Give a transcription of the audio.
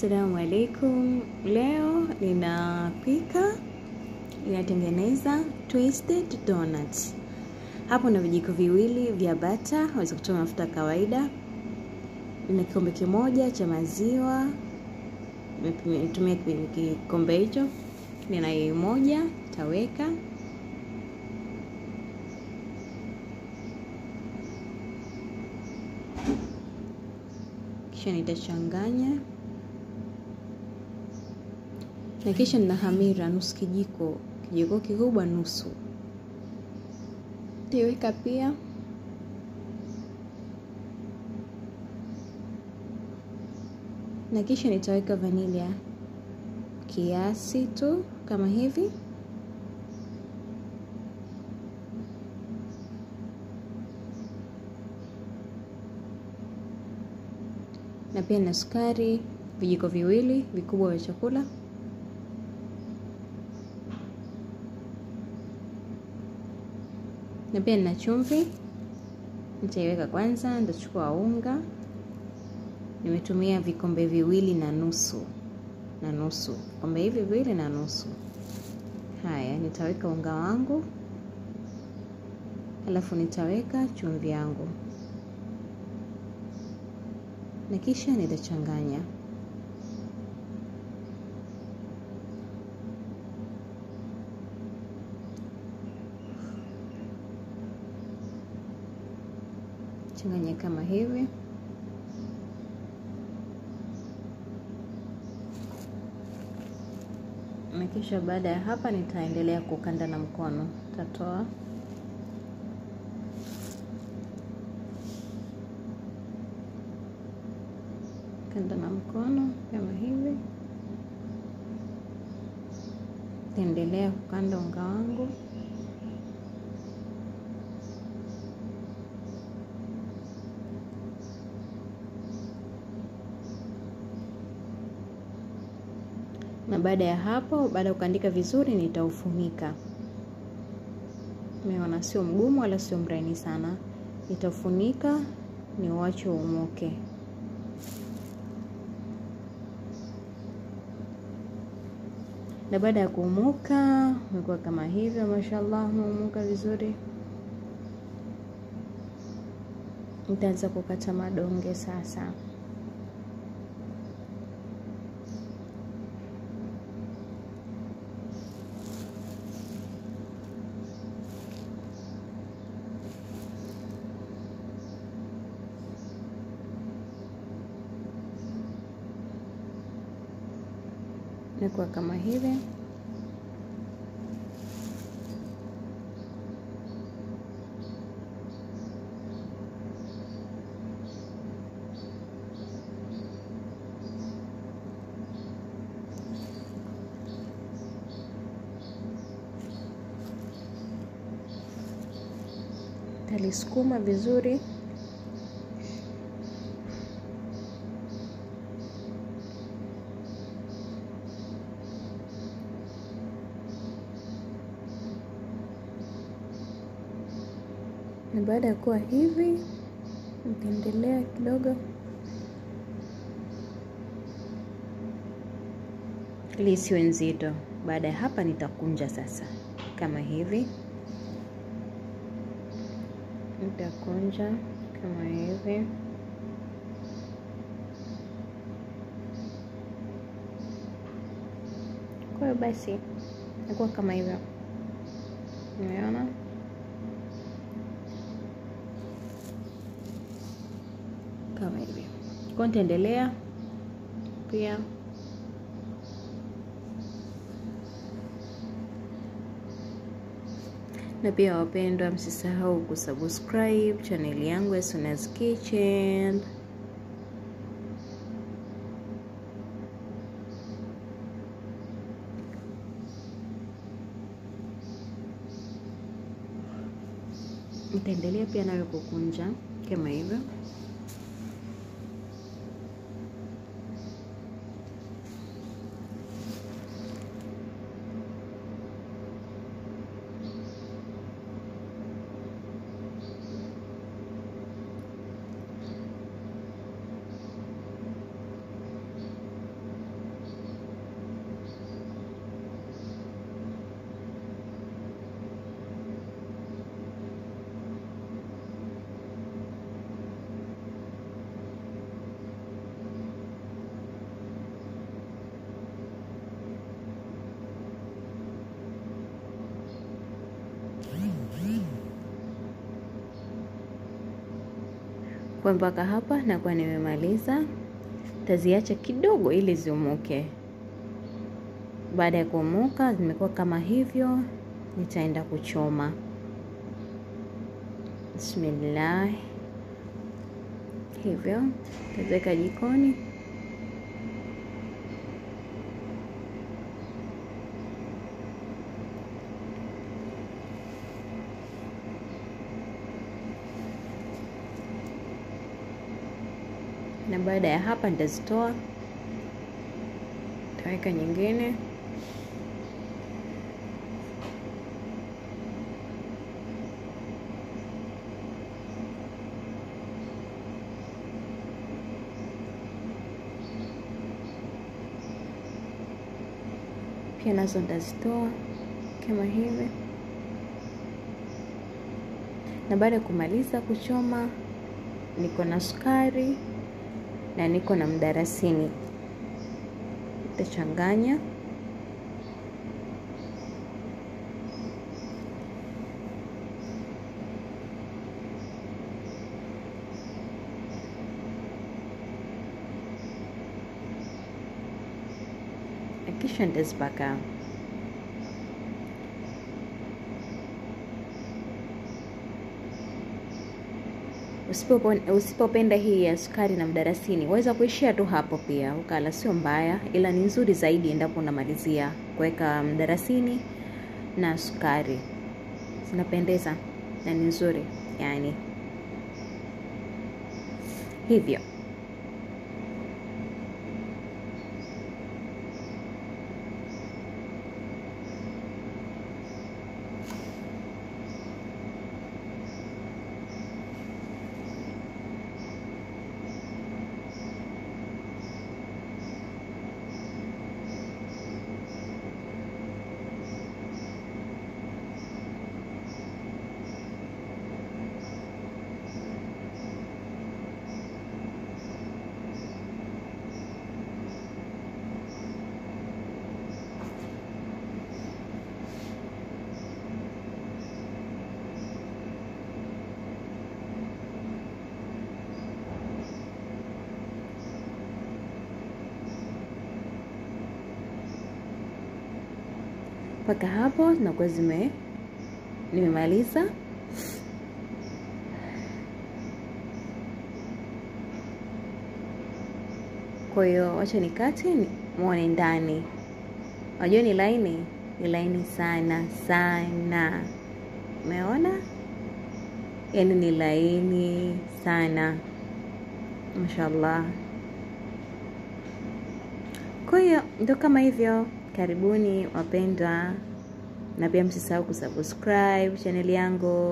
Assalamu alaikum. Leo ninatengeneza twisted donuts. Hapo na vijiko viwili vya butter, waweza kutumia mafuta kawaida. Na kikombe kimoja cha maziwa. Nimetumia kikombe hicho. Nina yai moja, taweka. Kisha nitachanganya. Na kisha nina hamira nusu kijiko kikubwa nusu. Nitaweka pia. Na kisha nitaweka vanilla kiasi tu kama hivi. Na pia na sukari vijiko viwili vikubwa vya chakula. Na pia na chumvi. Nitaiweka kwanza, nitachukua unga. Nimetumia vikombe viwili na nusu. Vikombe hivi viwili na nusu. Haya, nitaweka unga wangu. Alafu nitaweka chumvi yangu. Na kisha nitachanganya. Changanya kama hivi. Na kisha baada ya hapa nitaendelea kukanda na mkono. Tatoa. Kanda na mkono kama hivi. Nitaendelea kukanda unga wangu. Na baada ya hapo, baada ya kukandika vizuri, nitaufunika. Umeona sio mgumu wala sio mlaini sana. Nitaufunika niuache uumuke. Na baada ya kuumuka, umekuwa kama hivyo, mashallah, umeumuka vizuri. Nitaanza kukata madonge sasa. Imekuwa kama hivi. Talisukuma vizuri. Na baada ya kuwa hivi, nitaendelea kidogo ili isiwe nzito. Baada ya hapa nitakunja sasa kama hivi. Nitakunja kama hivi. Kwa hiyo basi inakuwa kama hivyo. Umeona? Kama hivi. Kwa nitaendelea pia. Na pia wapendwa, msisahau kusubscribe channel yangu ya Suna's Kitchen. Nitaendelea pia nayo kukunja kama hivyo. Kwa mpaka hapa nakuwa nimemaliza. Taziacha kidogo ili ziumuke. Baada ya kuumuka zimekuwa kama hivyo, nitaenda kuchoma. Bismillah. Hivyo tazeka jikoni. Na baada ya hapa nitazitoa. Taweka nyingine. Pia nazo nitazitoa kama hivi. Na baada ya kumaliza kuchoma, niko na sukari na niko na mdarasini. Nitachanganya. Kisha nitazipaka. Usipopenda hii ya sukari na mdarasini, waweza kuishia tu hapo pia ukala, sio mbaya, ila ni nzuri zaidi endapo unamalizia kuweka mdarasini na sukari. Zinapendeza na ni nzuri yani. Hivyo mpaka hapo nakuwa nimemaliza. Kwa hiyo acha nikate muone ndani. Unajua ni laini, ni laini sana sana. Umeona? Yaani ni laini sana. Mashallah. Kwa hiyo ndio kama hivyo. Karibuni wapendwa, na pia msisahau kusubscribe channel yangu.